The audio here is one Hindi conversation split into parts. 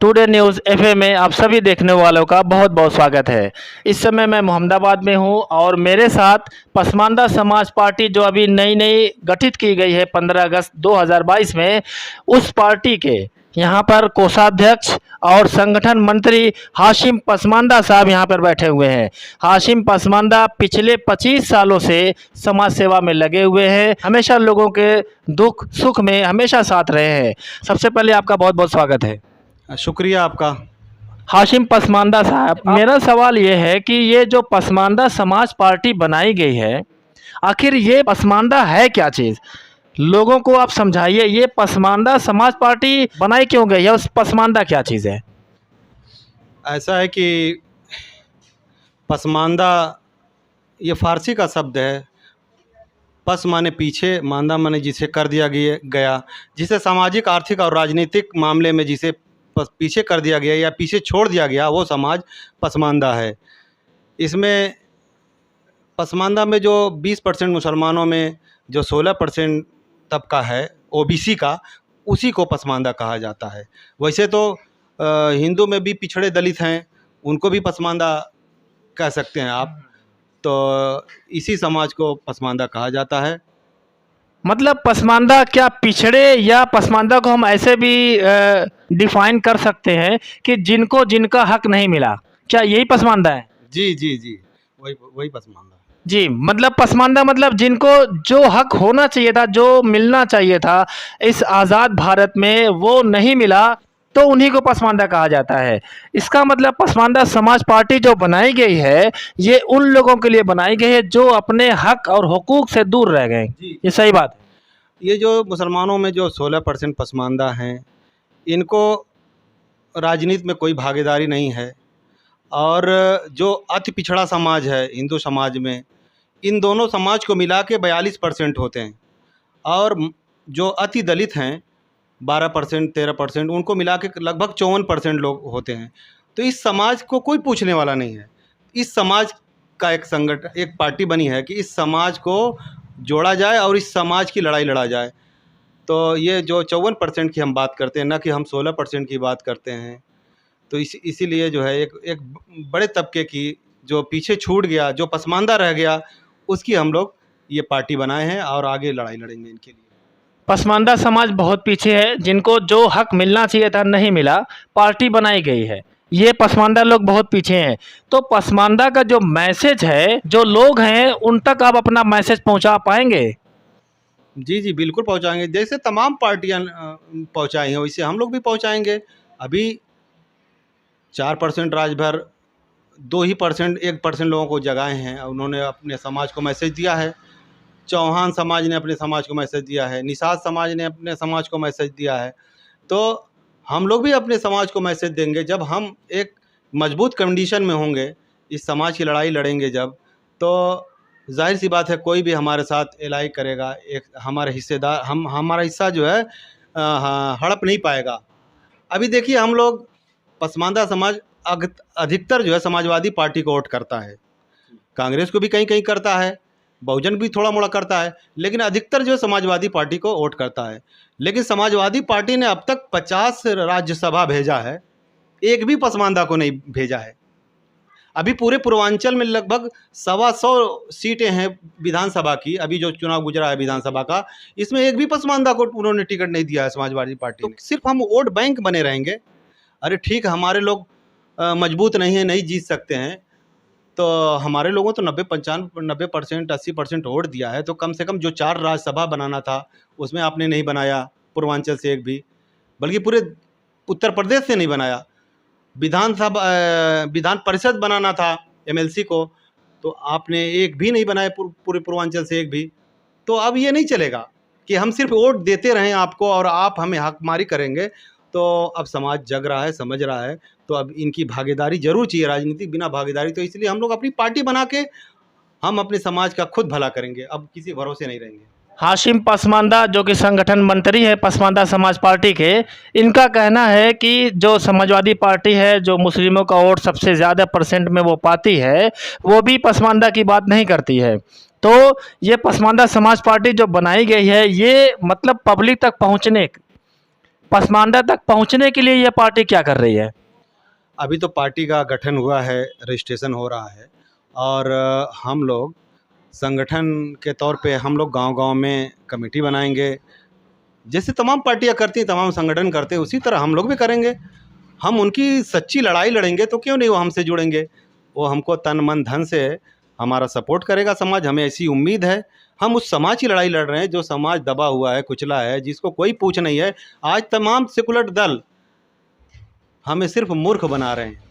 टुडे न्यूज़ एफए में आप सभी देखने वालों का बहुत बहुत स्वागत है। इस समय मैं मोहम्मदाबाद में हूं और मेरे साथ पसमानदा समाज पार्टी जो अभी नई नई गठित की गई है 15 अगस्त 2022 में, उस पार्टी के यहां पर कोषाध्यक्ष और संगठन मंत्री हाशिम पसमानदा साहब यहां पर बैठे हुए हैं। हाशिम पसमानदा पिछले 25 सालों से समाज सेवा में लगे हुए हैं, हमेशा लोगों के दुख सुख में हमेशा साथ रहे हैं। सबसे पहले आपका बहुत बहुत स्वागत है। शुक्रिया आपका। हाशिम पसमानदा साहब, मेरा सवाल ये है कि ये जो पसमानदा समाज पार्टी बनाई गई है, आखिर ये पसमानदा है क्या चीज़? लोगों को आप समझाइए, ये पसमानदा समाज पार्टी बनाई क्यों गई है? उस पसमानदा क्या चीज़ है? ऐसा है कि पसमानदा ये फ़ारसी का शब्द है। पस माने पीछे, मांदा माने जिसे कर दिया गया, जिसे सामाजिक, आर्थिक और राजनीतिक मामले में जिसे पीछे कर दिया गया या पीछे छोड़ दिया गया, वो समाज पसमानदा है। इसमें पसमानदा में जो 20% मुसलमानों में जो 16% तबका है ओबीसी का, उसी को पसमानदा कहा जाता है। वैसे तो हिंदू में भी पिछड़े दलित हैं, उनको भी पसमानदा कह सकते हैं आप। तो इसी समाज को पसमानदा कहा जाता है। मतलब पसमानदा क्या पिछड़े, या पसमानदा को हम ऐसे भी डिफाइन कर सकते हैं कि जिनको जिनका हक नहीं मिला, क्या यही पसमानदा है? जी जी जी, वही वही पसमानदा। जी, मतलब पसमानदा मतलब जिनको जो हक होना चाहिए था, जो मिलना चाहिए था इस आज़ाद भारत में, वो नहीं मिला, तो उन्हीं को पसमानदा कहा जाता है। इसका मतलब पसमानदा समाज पार्टी जो बनाई गई है, ये उन लोगों के लिए बनाई गई है जो अपने हक और हुकूक से दूर रह गए। जी, ये सही बात है? ये जो मुसलमानों में जो 16% पसमानदा हैं, इनको राजनीति में कोई भागीदारी नहीं है। और जो अति पिछड़ा समाज है हिंदू समाज में, इन दोनों समाज को मिला के 42% होते हैं। और जो अति दलित हैं 12% 13%, उनको मिला के लगभग 54% लोग होते हैं। तो इस समाज को कोई पूछने वाला नहीं है। इस समाज का एक संगठन, एक पार्टी बनी है कि इस समाज को जोड़ा जाए और इस समाज की लड़ाई लड़ा जाए। तो ये जो 54% की हम बात करते हैं, ना कि हम 16% की बात करते हैं। तो इसीलिए जो है एक बड़े तबके की जो पीछे छूट गया, जो पसमानदा रह गया, उसकी हम लोग ये पार्टी बनाए हैं और आगे लड़ाई लड़ेंगे इनके लिए। पसमानदा समाज बहुत पीछे है, जिनको जो हक मिलना चाहिए था नहीं मिला, पार्टी बनाई गई है। ये पसमानदा लोग बहुत पीछे हैं। तो पसमानदा का जो मैसेज है, जो लोग हैं उन तक आप अपना मैसेज पहुंचा पाएंगे? जी जी, बिल्कुल पहुंचाएंगे। जैसे तमाम पार्टियां पहुंचाई हैं, वैसे हम लोग भी पहुंचाएंगे। अभी 4% राजभर, 2% 1% लोगों को जगाए हैं, उन्होंने अपने समाज को मैसेज दिया है। चौहान समाज ने अपने समाज को मैसेज दिया है, निषाद समाज ने अपने समाज को मैसेज दिया है। तो हम लोग भी अपने समाज को मैसेज देंगे। जब हम एक मजबूत कंडीशन में होंगे, इस समाज की लड़ाई लड़ेंगे जब, तो जाहिर सी बात है कोई भी हमारे साथ एलाई करेगा, एक हमारे हिस्सेदार, हमारा हिस्सा जो है हड़प नहीं पाएगा। अभी देखिए, हम लोग पसमानदा समाज अधिकतर जो है समाजवादी पार्टी को वोट करता है। कांग्रेस को भी कहीं कहीं करता है, बहुजन भी थोड़ा मोड़ा करता है, लेकिन अधिकतर जो है समाजवादी पार्टी को वोट करता है। लेकिन समाजवादी पार्टी ने अब तक 50 राज्यसभा भेजा है, एक भी पसमानदा को नहीं भेजा है। अभी पूरे पूर्वांचल में लगभग 125 सीटें हैं विधानसभा की। अभी जो चुनाव गुजरा है विधानसभा का, इसमें एक भी पसमानदा को उन्होंने टिकट नहीं दिया है समाजवादी पार्टी ने। सिर्फ हम वोट बैंक बने रहेंगे। अरे ठीक, हमारे लोग मजबूत नहीं है, नहीं जीत सकते हैं, तो हमारे लोगों तो 90% 80% वोट दिया है। तो कम से कम जो 4 राज्यसभा बनाना था, उसमें आपने नहीं बनाया पूर्वांचल से एक भी, बल्कि पूरे उत्तर प्रदेश से नहीं बनाया। विधानसभा विधान परिषद बनाना था एमएलसी को, तो आपने एक भी नहीं बनाया पूरे पूर्वांचल से एक भी। तो अब ये नहीं चलेगा कि हम सिर्फ वोट देते रहें आपको और आप हमें हकमारी करेंगे। तो अब समाज जग रहा है, समझ रहा है। तो अब इनकी भागीदारी जरूर चाहिए, राजनीतिक बिना भागीदारी। तो इसलिए हम लोग अपनी पार्टी बना के हम अपने समाज का खुद भला करेंगे, अब किसी भरोसे नहीं रहेंगे। हाशिम पसमानदा जो कि संगठन मंत्री है पसमानदा समाज पार्टी के, इनका कहना है कि जो समाजवादी पार्टी है, जो मुस्लिमों का वोट सबसे ज़्यादा परसेंट में वो पाती है, वो भी पसमानदा की बात नहीं करती है। तो ये पसमानदा समाज पार्टी जो बनाई गई है, ये मतलब पब्लिक तक पहुंचने पसमांदा तक पहुंचने के लिए ये पार्टी क्या कर रही है? अभी तो पार्टी का गठन हुआ है, रजिस्ट्रेशन हो रहा है और हम लोग संगठन के तौर पे हम लोग गांव-गांव में कमेटी बनाएंगे। जैसे तमाम पार्टियां करती हैं, तमाम संगठन करते हैं, उसी तरह हम लोग भी करेंगे। हम उनकी सच्ची लड़ाई लड़ेंगे तो क्यों नहीं वो हमसे जुड़ेंगे। वो हमको तन मन धन से हमारा सपोर्ट करेगा समाज, हमें ऐसी उम्मीद है। हम उस समाज की लड़ाई लड़ रहे हैं जो समाज दबा हुआ है, कुचला है, जिसको कोई पूछ नहीं है। आज तमाम सेकुलर दल हमें सिर्फ मूर्ख बना रहे हैं।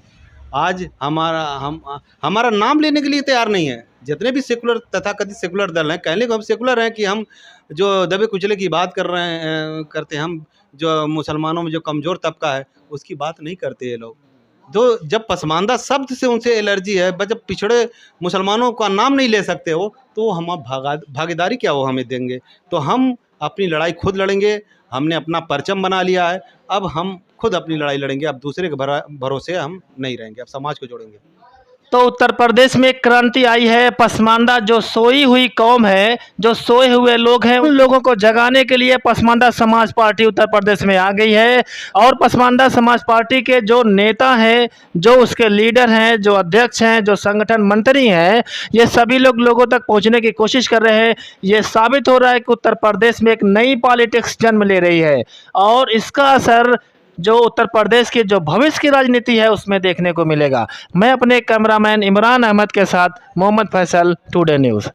आज हमारा नाम लेने के लिए तैयार नहीं है। जितने भी सेकुलर तथाकथित सेकुलर दल हैं, कहने को हम सेकुलर हैं कि हम जो दबे कुचले की बात कर रहे हैं, करते हैं। हम जो मुसलमानों में जो कमज़ोर तबका है उसकी बात नहीं करते ये लोग। जो जब पसमानदा शब्द से उनसे एलर्जी है, जब पिछड़े मुसलमानों का नाम नहीं ले सकते हो, तो हम अब भागीदारी क्या वो हमें देंगे। तो हम अपनी लड़ाई खुद लड़ेंगे। हमने अपना परचम बना लिया है, अब हम खुद अपनी लड़ाई लड़ेंगे। अब दूसरे के भरोसे हम नहीं रहेंगे, अब समाज को जोड़ेंगे। तो उत्तर प्रदेश में एक क्रांति आई है। पसमांदा जो सोई हुई कौम है, जो सोए हुए लोग हैं, उन लोगों को जगाने के लिए पसमांदा समाज पार्टी उत्तर प्रदेश में आ गई है। और पसमांदा समाज पार्टी के जो नेता हैं, जो उसके लीडर हैं, जो अध्यक्ष हैं, जो संगठन मंत्री हैं, ये सभी लोग लोगों तक पहुंचने की कोशिश कर रहे हैं। ये साबित हो रहा है कि उत्तर प्रदेश में एक नई पॉलिटिक्स जन्म ले रही है और इसका असर जो उत्तर प्रदेश की जो भविष्य की राजनीति है उसमें देखने को मिलेगा। मैं अपने कैमरामैन इमरान अहमद के साथ मोहम्मद फैसल, टुडे न्यूज़।